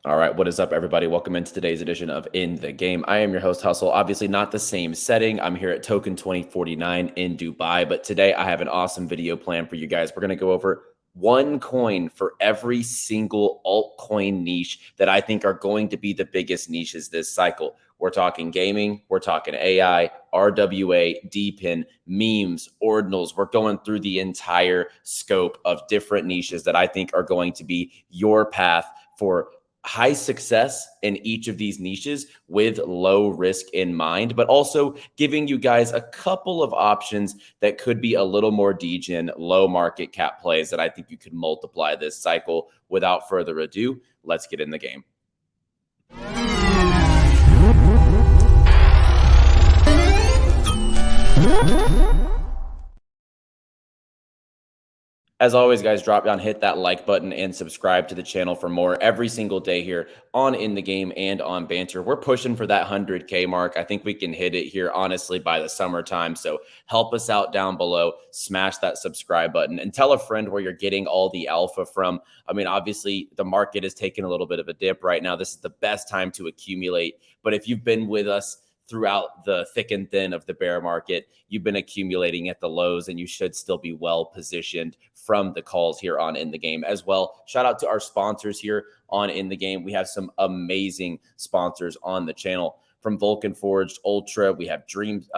All right, what is up, everybody? Welcome into today's edition of In the Game. I am your host, Hustle. Obviously, not the same setting. I'm here at Token 2049 in Dubai, but today I have an awesome video plan for you guys. We're going to go over one coin for every single altcoin niche that I think are going to be the biggest niches this cycle. We're talking gaming, we're talking AI, RWA, DPIN, memes, ordinals. We're going through the entire scope of different niches that I think are going to be your path for high success in each of these niches with low risk in mind, but also giving you guys a couple of options that could be a little more degen, low market cap plays that I think you could multiply this cycle. Without further ado, let's get in the game. As always, guys, drop down, hit that like button, and subscribe to the channel for more every single day here on In the Game and on Banter. We're pushing for that 100K mark. I think we can hit it here, honestly, by the summertime. So help us out down below. Smash that subscribe button and tell a friend where you're getting all the alpha from. I mean, obviously, the market is taking a little bit of a dip right now. This is the best time to accumulate. But if you've been with us throughout the thick and thin of the bear market, you've been accumulating at the lows, and you should still be well positioned from the calls here on In the Game as well. Shout out to our sponsors here on In the Game. We have some amazing sponsors on the channel. From Vulcan Forged, Ultra, we have Dreams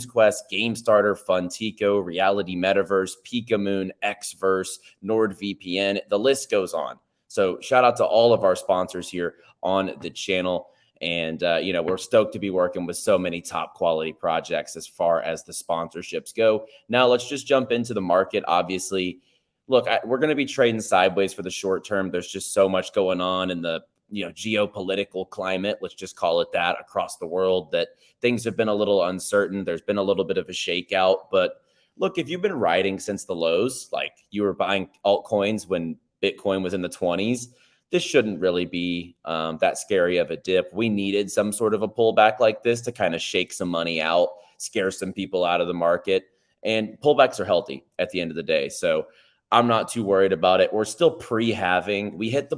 Quest, Game Starter, Funtico, Reality Metaverse, Pika Moon, Xverse, NordVPN. The list goes on. So shout out to all of our sponsors here on the channel. And, we're stoked to be working with so many top quality projects as far as the sponsorships go. Now, let's just jump into the market. Obviously, look, we're going to be trading sideways for the short term. There's just so much going on in the geopolitical climate, let's just call it that, across the world, that things have been a little uncertain. There's been a little bit of a shakeout. But look, if you've been riding since the lows, like you were buying altcoins when Bitcoin was in the 20s, this shouldn't really be that scary of a dip. We needed some sort of a pullback like this to kind of shake some money out, scare some people out of the market. And pullbacks are healthy at the end of the day. So I'm not too worried about it. We're still pre-halving. We hit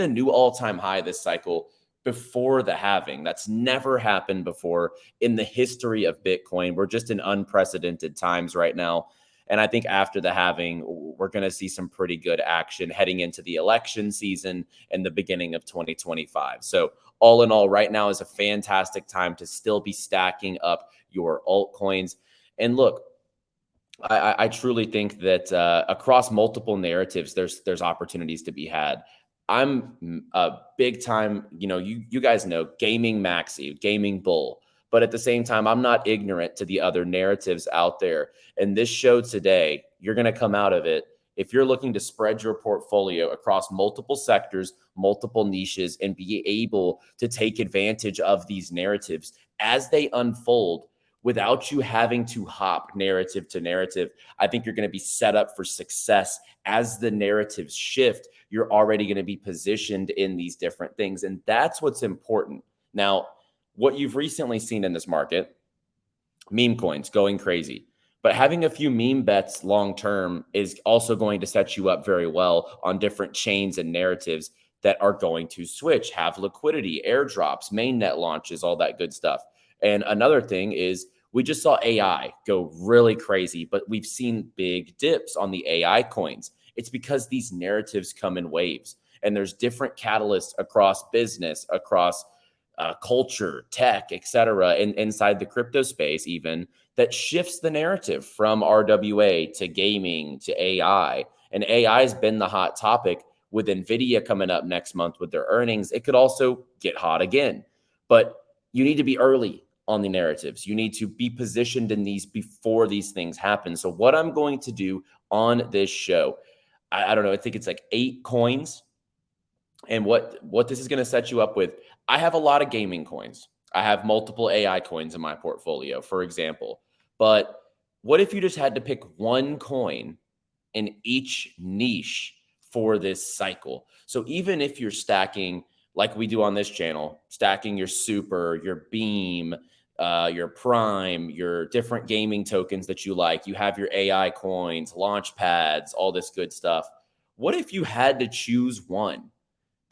a new all-time high this cycle before the halving. That's never happened before in the history of Bitcoin. We're just in unprecedented times right now. And I think after the halving, we're going to see some pretty good action heading into the election season and the beginning of 2025. So all in all, right now is a fantastic time to still be stacking up your altcoins. And look, I truly think that across multiple narratives, there's opportunities to be had. I'm a big time, you guys know, gaming maxi, gaming bull. But at the same time, I'm not ignorant to the other narratives out there. And this show today, you're going to come out of it. If you're looking to spread your portfolio across multiple sectors, multiple niches, and be able to take advantage of these narratives as they unfold without you having to hop narrative to narrative, I think you're going to be set up for success. As the narratives shift, you're already going to be positioned in these different things. And that's what's important. Now, what you've recently seen in this market, meme coins going crazy, but having a few meme bets long-term is also going to set you up very well on different chains and narratives that are going to switch, have liquidity, airdrops, mainnet launches, all that good stuff. And another thing is we just saw AI go really crazy, but we've seen big dips on the AI coins. It's because these narratives come in waves, and there's different catalysts across business, across culture, tech, etc., and inside the crypto space even, that shifts the narrative from RWA to gaming to AI. And AI has been the hot topic with NVIDIA coming up next month with their earnings. It could also get hot again. But you need to be early on the narratives. You need to be positioned in these before these things happen. So what I'm going to do on this show, I don't know, I think it's like 8 coins. And what this is going to set you up with, I have a lot of gaming coins. I have multiple AI coins in my portfolio, for example. But what if you just had to pick one coin in each niche for this cycle? So even if you're stacking, like we do on this channel, stacking your super, your beam, your prime, your different gaming tokens that you like, you have your AI coins, launch pads, all this good stuff. What if you had to choose one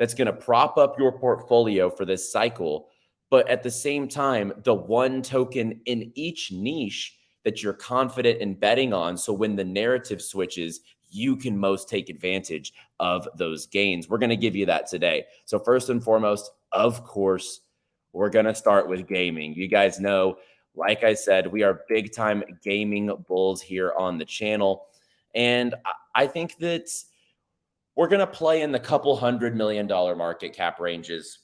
that's going to prop up your portfolio for this cycle. But at the same time, the one token in each niche that you're confident in betting on. So when the narrative switches, you can most take advantage of those gains. We're going to give you that today. So first and foremost, of course, we're going to start with gaming. You guys know, like I said, we are big time gaming bulls here on the channel. And I think that we're going to play in the couple $100 million market cap ranges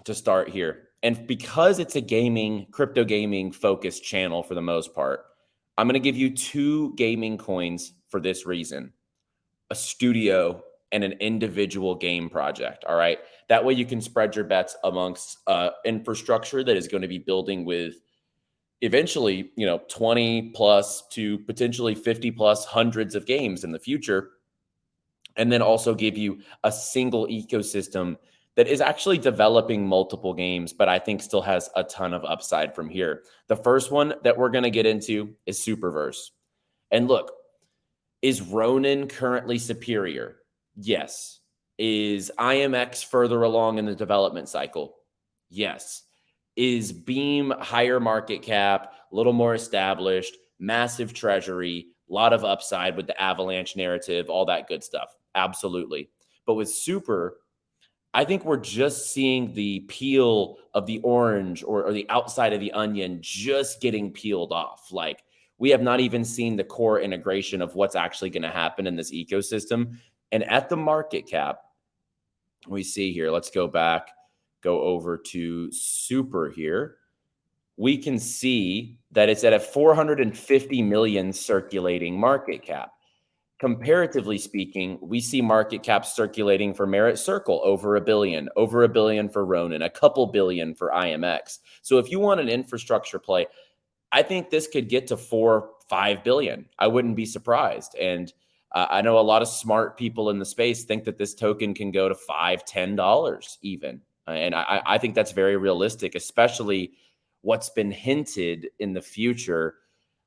to start here. And because it's a gaming, crypto gaming focused channel for the most part, I'm going to give you two gaming coins for this reason: a studio and an individual game project. All right. That way you can spread your bets amongst infrastructure that is going to be building with eventually, 20 plus to potentially 50 plus hundreds of games in the future. And then also give you a single ecosystem that is actually developing multiple games, but I think still has a ton of upside from here. The first one that we're going to get into is Superverse. And look, is Ronin currently superior? Yes. Is IMX further along in the development cycle? Yes. Is Beam higher market cap, a little more established, massive treasury, a lot of upside with the Avalanche narrative, all that good stuff? Absolutely. But with Super, I think we're just seeing the peel of the orange or the outside of the onion just getting peeled off. Like, we have not even seen the core integration of what's actually going to happen in this ecosystem. And at the market cap, we see here, let's go over to Super here. We can see that it's at a 450 million circulating market cap. Comparatively speaking, we see market cap circulating for Merit Circle over $1 billion, over $1 billion for Ronin, a couple billion for IMX. So if you want an infrastructure play, I think this could get to 4-5 billion. I wouldn't be surprised. And I know a lot of smart people in the space think that this token can go to $5-10 even. And I think that's very realistic, especially what's been hinted in the future.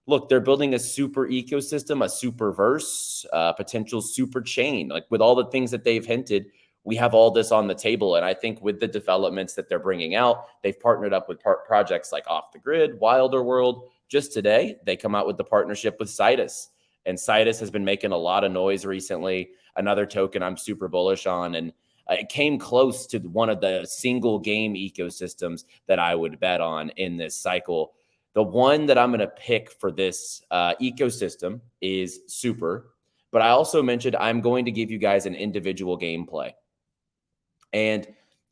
Look, they're building a super ecosystem, a superverse, potential super chain. Like, with all the things that they've hinted, we have all this on the table. And I think with the developments that they're bringing out, they've partnered up with projects like Off the Grid, Wilder World. Just today, they come out with the partnership with 𝗨𝗏. And 𝗨𝗏 has been making a lot of noise recently. Another token I'm super bullish on. And it came close to one of the single game ecosystems that I would bet on in this cycle. The one that I'm going to pick for this ecosystem is Super. But I also mentioned I'm going to give you guys an individual gameplay. And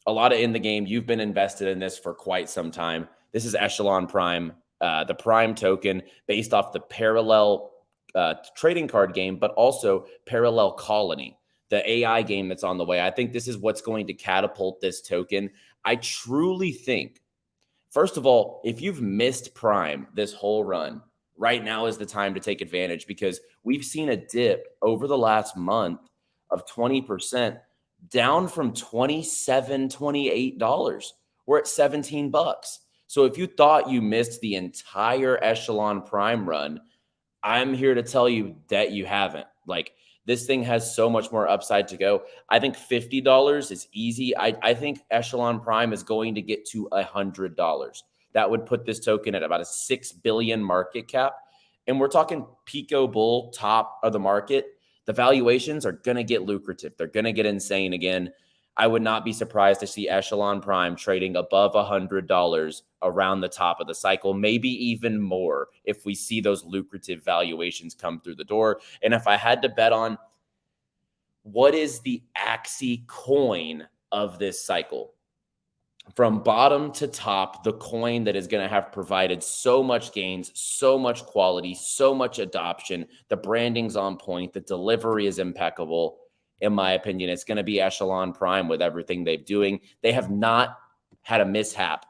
a lot of in the game, you've been invested in this for quite some time. This is Echelon Prime, the Prime token based off the parallel trading card game, but also Parallel Colony, the AI game that's on the way. I think this is what's going to catapult this token. I truly think, first of all, if you've missed Prime this whole run, right now is the time to take advantage, because we've seen a dip over the last month of 20%, down from $27, $28. We're at $17. So if you thought you missed the entire Echelon Prime run, I'm here to tell you that you haven't. Like, this thing has so much more upside to go. I think $50 is easy. I think Echelon Prime is going to get to $100. That would put this token at about a 6 billion market cap. And we're talking Pico Bull, top of the market. The valuations are going to get lucrative. They're going to get insane again. I would not be surprised to see Echelon Prime trading above $100 around the top of the cycle, maybe even more if we see those lucrative valuations come through the door. And if I had to bet on what is the Axie coin of this cycle, from bottom to top, the coin that is going to have provided so much gains, so much quality, so much adoption, the branding's on point, the delivery is impeccable. In my opinion, it's going to be Echelon Prime with everything they're doing. They have not had a mishap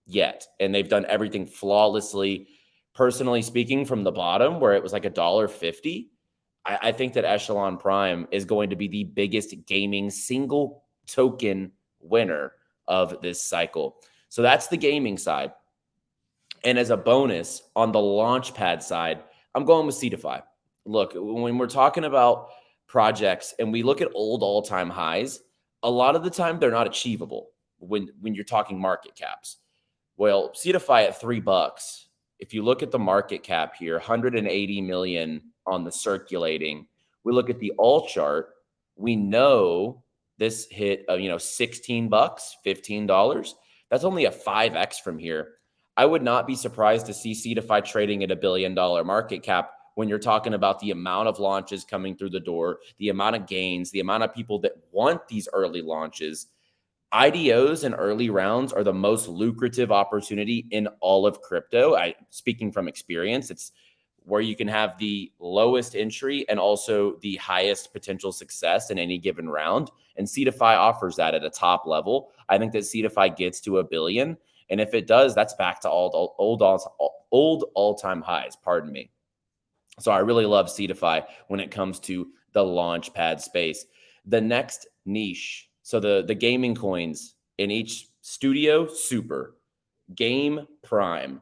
yet, and they've done everything flawlessly. Personally speaking, from the bottom where it was like $1.50, I think that Echelon Prime is going to be the biggest gaming single token winner of this cycle. So that's the gaming side. And as a bonus on the Launchpad side, I'm going with 𝗨𝗏. Look, when we're talking about projects and we look at old all-time highs, a lot of the time they're not achievable when you're talking market caps. Well, 𝗖𝗎 at $3. If you look at the market cap here, 180 million on the circulating. We look at the all chart. We know this hit of, $16, $15. That's only a 5x from here. I would not be surprised to see 𝗖𝗎 trading at $1 billion market cap when you're talking about the amount of launches coming through the door, the amount of gains, the amount of people that want these early launches. IDOs and early rounds are the most lucrative opportunity in all of crypto. Speaking from experience, it's where you can have the lowest entry and also the highest potential success in any given round. And 𝗖𝗎 offers that at a top level. I think that 𝗖𝗎 gets to $1 billion. And if it does, that's back to old all-time highs, pardon me. So I really love 𝗖𝗎 when it comes to the launchpad space. The next niche, so the gaming coins in each studio, super, game, prime,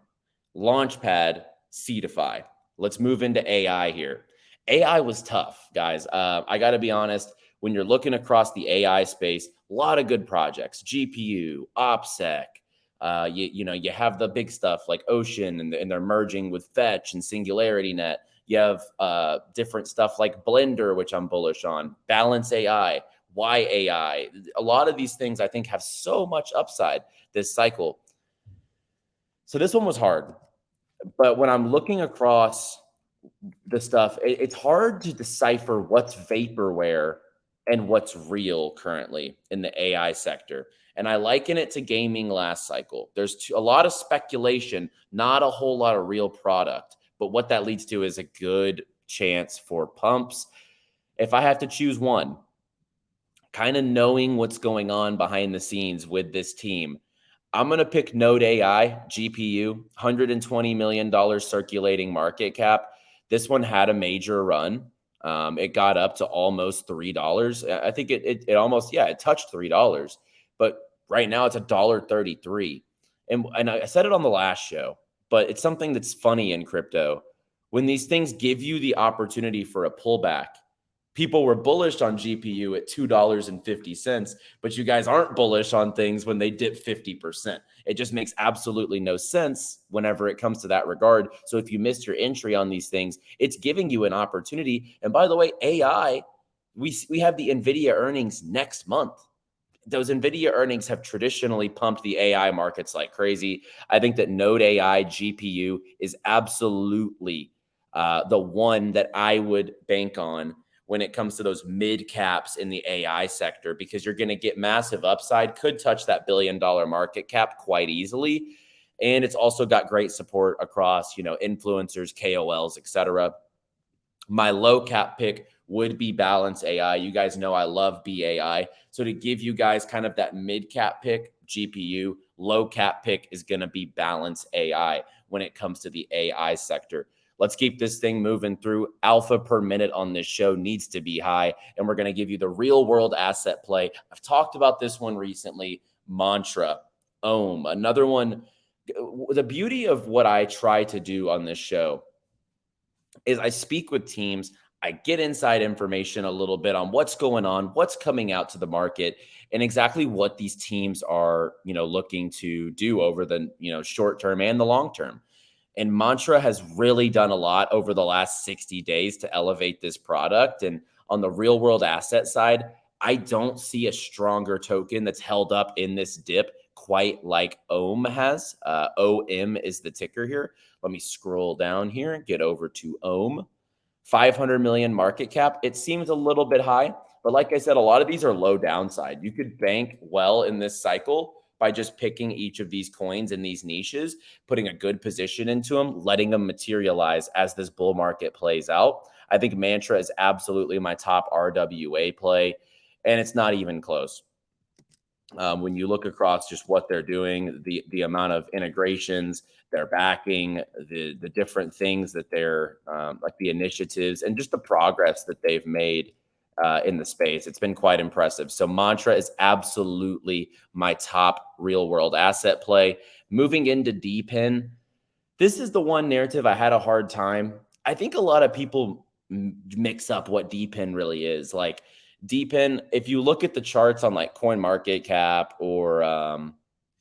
launchpad, 𝗖𝗎. Let's move into AI here. AI was tough, guys. I got to be honest, when you're looking across the AI space, a lot of good projects, GPU, OPSEC. You have the big stuff like Ocean, and they're merging with Fetch and SingularityNet. You have different stuff like Blender, which I'm bullish on, Balance AI, 𝗦𝗢𝗢𝗢. A lot of these things I think have so much upside this cycle. So this one was hard. But when I'm looking across the stuff, it's hard to decipher what's vaporware and what's real currently in the AI sector. And I liken it to gaming last cycle. There's a lot of speculation, not a whole lot of real product. But what that leads to is a good chance for pumps. If I have to choose one, kind of knowing what's going on behind the scenes with this team, I'm going to pick Node AI, GPU, $120 million circulating market cap. This one had a major run. It got up to almost $3. I think it almost, it touched $3. But right now it's $1.33. And I said it on the last show, but it's something that's funny in crypto. When these things give you the opportunity for a pullback, people were bullish on GPU at $2.50, but you guys aren't bullish on things when they dip 50%. It just makes absolutely no sense whenever it comes to that regard. So if you missed your entry on these things, it's giving you an opportunity. And by the way, AI, we have the NVIDIA earnings next month. Those NVIDIA earnings have traditionally pumped the AI markets like crazy. I think that Node AI GPU is absolutely the one that I would bank on when it comes to those mid caps in the AI sector, because you're going to get massive upside, could touch that $1 billion market cap quite easily. And it's also got great support across, influencers, KOLs, etc. My low cap pick would be Balance AI. You guys know I love BAI. So to give you guys kind of that mid cap pick, GPU, low cap pick is going to be Balance AI when it comes to the AI sector. Let's keep this thing moving through. Alpha per minute on this show needs to be high, and we're going to give you the real world asset play. I've talked about this one recently, Mantra, 𝗏. Another one. The beauty of what I try to do on this show is I speak with teams. I get inside information a little bit on what's going on, what's coming out to the market, and exactly what these teams are, looking to do over the, short term and the long term. And Mantra has really done a lot over the last 60 days to elevate this product. And on the real world asset side, I don't see a stronger token that's held up in this dip quite like 𝗏 has. 𝗏 is the ticker here. Let me scroll down here and get over to 𝗏. 500 million market cap. It seems a little bit high, but like I said, a lot of these are low downside. You could bank well in this cycle by just picking each of these coins in these niches, putting a good position into them, letting them materialize as this bull market plays out. I think Mantra is absolutely my top RWA play, and it's not even close. When you look across just what they're doing, the amount of integrations they're backing, the different things that they're like the initiatives and just the progress that they've made in the space, it's been quite impressive. So Mantra is absolutely my top real world asset play. Moving into DPIN, this is the one narrative I had a hard time. I think a lot of people mix up what DPIN really is. Like, DPIN, if you look at the charts on like CoinMarketCap or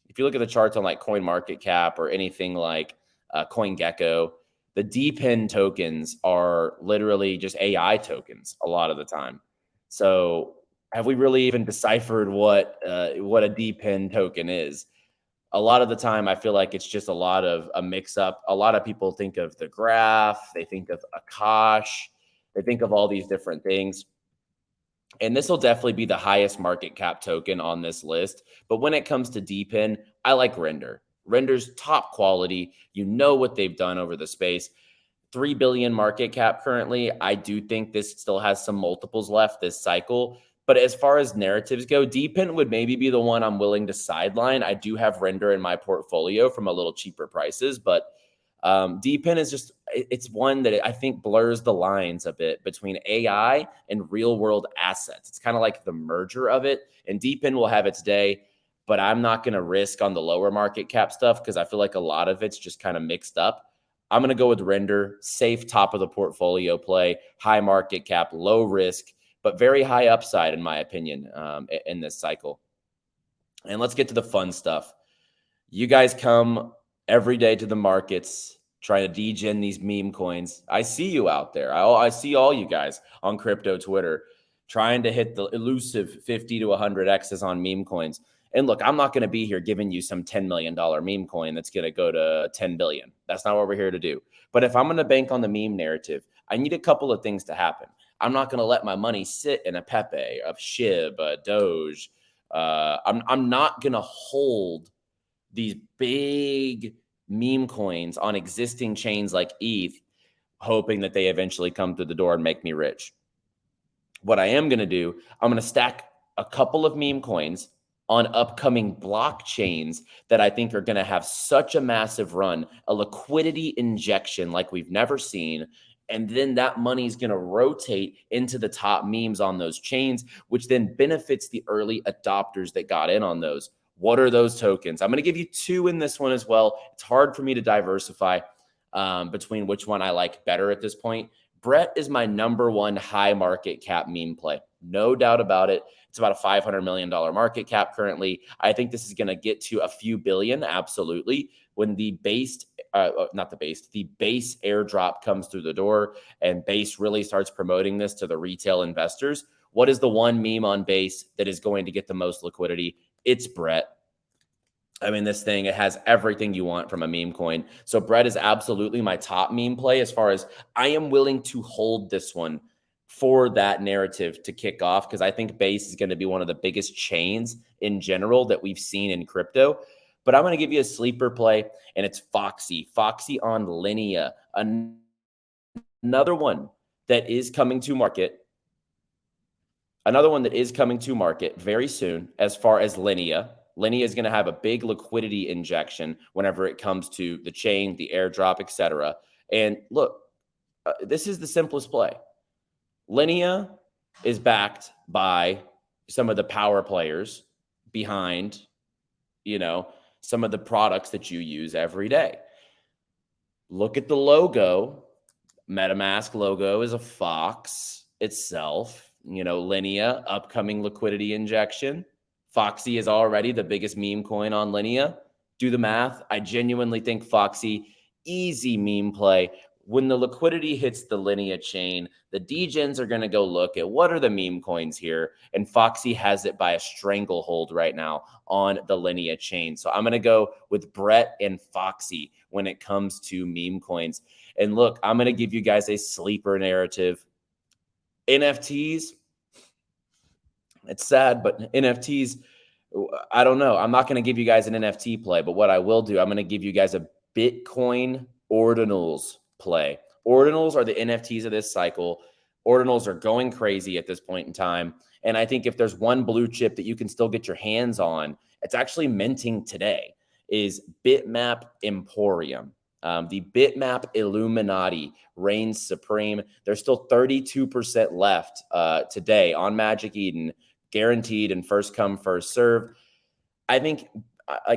if you look at the charts on like CoinMarketCap or anything like CoinGecko, the DPIN tokens are literally just AI tokens a lot of the time. So have we really even deciphered what a DPIN token is? A lot of the time, I feel like it's just a lot of a mix up. A lot of people think of the graph, they think of Akash, they think of all these different things. And this will definitely be the highest market cap token on this list. But when it comes to DPIN, I like Render. Render's top quality. You know what they've done over the space. 3 billion market cap currently. I do think this still has some multiples left this cycle. But as far as narratives go, DPIN would maybe be the one I'm willing to sideline. I do have Render in my portfolio from a little cheaper prices, but DPIN is just, it's one that I think blurs the lines a bit between AI and real world assets. It's kind of like the merger of it, and DPIN will have its day, but I'm not going to risk on the lower market cap stuff because I feel like a lot of it's just kind of mixed up. I'm going to go with Render, safe top of the portfolio play, high market cap, low risk, but very high upside, in my opinion, in this cycle. And let's get to the fun stuff. You guys come every day to the markets trying to degen these meme coins. I see you out there. I see all you guys on crypto Twitter trying to hit the elusive 50 to 100 X's on meme coins. And look, I'm not going to be here giving you some $10 million meme coin that's going to go to 10 billion. That's not what we're here to do. But if I'm going to bank on the meme narrative, I need a couple of things to happen. I'm not going to let my money sit in a Pepe, a SHIB, a Doge. I'm not going to hold these big meme coins on existing chains like ETH, hoping that they eventually come through the door and make me rich. What I am going to do, I'm going to stack a couple of meme coins on upcoming blockchains that I think are going to have such a massive run, a liquidity injection like we've never seen. And then that money is going to rotate into the top memes on those chains, which then benefits the early adopters that got in on those. What are those tokens? I'm going to give you two in this one as well. It's hard for me to diversify between which one I like better at this point. Brett is my number one high market cap meme play. No doubt about it. It's about a $500 million market cap currently. I think this is going to get to a few billion, absolutely, when the base airdrop comes through the door and Base really starts promoting this to the retail investors. What is the one meme on Base that is going to get the most liquidity? It's Brett. I mean, this thing, it has everything you want from a meme coin. So Brett is absolutely my top meme play as far as I am willing to hold this one for that narrative to kick off, because I think Base is going to be one of the biggest chains in general that we've seen in crypto. But I'm going to give you a sleeper play, and it's Foxy. Foxy on Linea. Another one that is coming to market. Another one that is coming to market very soon as far as Linea. Linea is going to have a big liquidity injection whenever it comes to the chain, the airdrop, etc. And look, this is the simplest play. Linea is backed by some of the power players behind, some of the products that you use every day. Look at the logo. MetaMask logo is a fox itself. Linea, upcoming liquidity injection. Foxy is already the biggest meme coin on Linea. Do the math. I genuinely think Foxy, easy meme play. When the liquidity hits the Linea chain, the degens are going to go look at what are the meme coins here, and Foxy has it by a stranglehold right now on the Linea chain. So I'm going to go with Brett and Foxy when it comes to meme coins. And look, I'm going to give you guys a sleeper narrative. NFTs, it's sad, but NFTs, I don't know. I'm not going to give you guys an NFT play, but what I will do, I'm going to give you guys a Bitcoin ordinals play. Ordinals are the NFTs of this cycle. Ordinals are going crazy at this point in time. And I think if there's one blue chip that you can still get your hands on, it's actually minting today, is Bitmap Emporium. The Bitmap Illuminati reigns supreme. There's still 32% left today on Magic Eden, guaranteed and first come, first serve. I think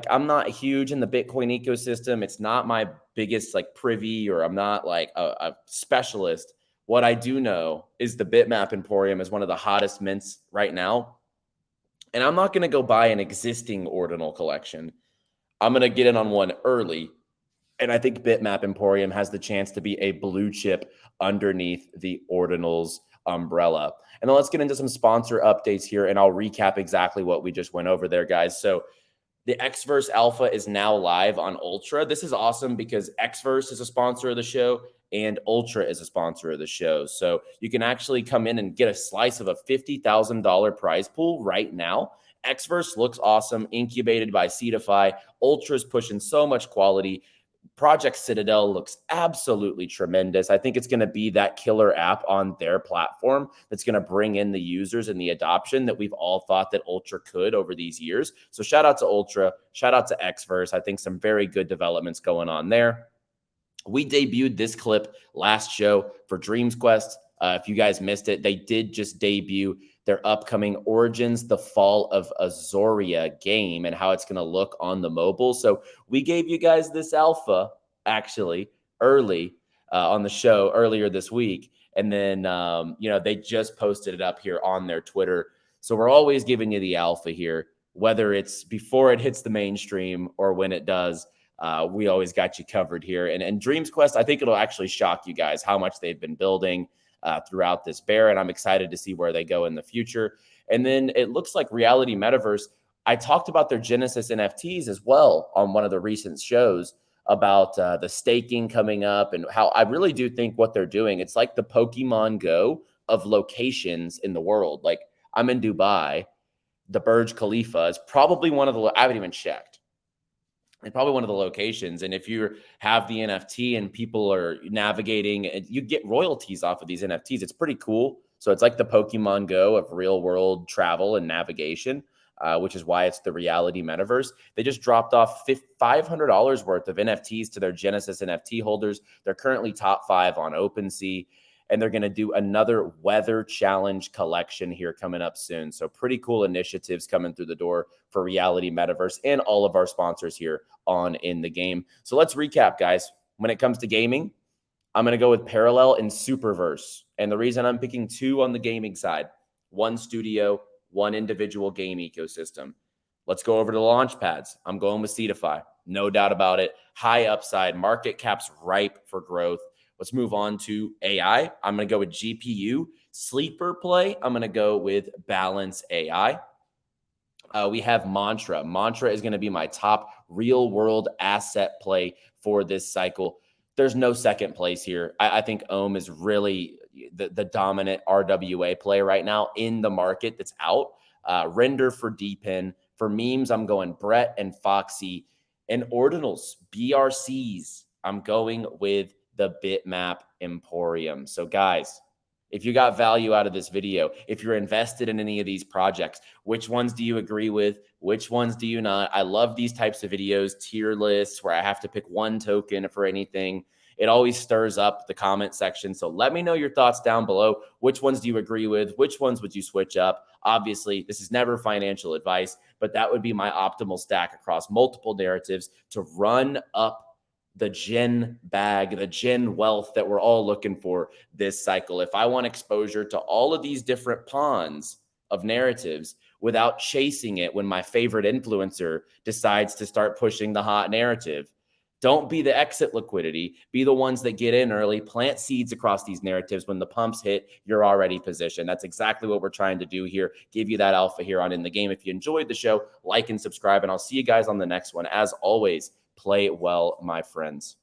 I'm not huge in the Bitcoin ecosystem. It's not my biggest privy, or I'm not a specialist. What I do know is the Bitmap Emporium is one of the hottest mints right now. And I'm not going to go buy an existing ordinal collection. I'm going to get in on one early. And I think Bitmap Emporium has the chance to be a blue chip underneath the ordinals umbrella. And then let's get into some sponsor updates here, and I'll recap exactly what we just went over there, guys. So the Xverse Alpha is now live on Ultra. This is awesome because Xverse is a sponsor of the show and Ultra is a sponsor of the show. So you can actually come in and get a slice of a $50,000 prize pool right now. Xverse looks awesome, incubated by 𝗬𝗎. Ultra's pushing so much quality. Project Citadel looks absolutely tremendous. I think it's going to be that killer app on their platform that's going to bring in the users and the adoption that we've all thought that Ultra could over these years. So shout out to Ultra, shout out to Xverse. I think some very good developments going on there. We debuted this clip last show for Dreams Quest. If you guys missed it, they did just debut their upcoming Origins, the Fall of Azoria game, and how it's going to look on the mobile. So we gave you guys this alpha, actually, early on the show earlier this week. And then, they just posted it up here on their Twitter. So we're always giving you the alpha here, whether it's before it hits the mainstream or when it does. We always got you covered here. And Dreams Quest, I think it'll actually shock you guys how much they've been building throughout this bear, and I'm excited to see where they go in the future. And then it looks like Reality Metaverse. I talked about their Genesis NFTs as well on one of the recent shows about the staking coming up and how I really do think what they're doing, it's like the Pokemon Go of locations in the world. Like I'm in Dubai, the Burj Khalifa is probably one of the, I haven't even checked. It's probably one of the locations. And if you have the NFT and people are navigating, you get royalties off of these NFTs. It's pretty cool. So it's like the Pokemon Go of real world travel and navigation, which is why it's the Reality Metaverse. They just dropped off $500 worth of NFTs to their Genesis NFT holders. They're currently top 5 on OpenSea. And they're going to do another weather challenge collection here coming up soon. So pretty cool initiatives coming through the door for Reality Metaverse and all of our sponsors here on In the Game. So let's recap, guys. When it comes to gaming, I'm going to go with Parallel and Superverse. And the reason I'm picking 2 on the gaming side, 1 studio, 1 individual game ecosystem. Let's go over to the launch pads. I'm going with 𝗬𝗎. No doubt about it. High upside, market caps ripe for growth. Let's move on to AI. I'm going to go with GPU. Sleeper play, I'm going to go with Balance AI. We have Mantra. Mantra is going to be my top real world asset play for this cycle. There's no second place here. I think Ohm is really the dominant RWA play right now in the market that's out. Render for DPIN. For memes, I'm going Brett and Foxy. And ordinals, BRCs, I'm going with the Bitmap Emporium. So guys, if you got value out of this video, if you're invested in any of these projects, which ones do you agree with? Which ones do you not? I love these types of videos, tier lists where I have to pick one token for anything. It always stirs up the comment section. So let me know your thoughts down below. Which ones do you agree with? Which ones would you switch up? Obviously, this is never financial advice, but that would be my optimal stack across multiple narratives to run up the gen bag, the gen wealth that we're all looking for this cycle. If I want exposure to all of these different pawns of narratives without chasing it when my favorite influencer decides to start pushing the hot narrative, don't be the exit liquidity. Be the ones that get in early, plant seeds across these narratives. When the pumps hit, you're already positioned. That's exactly what we're trying to do here. Give you that alpha here on In the Game. If you enjoyed the show, like and subscribe, and I'll see you guys on the next one. As always, play well, my friends.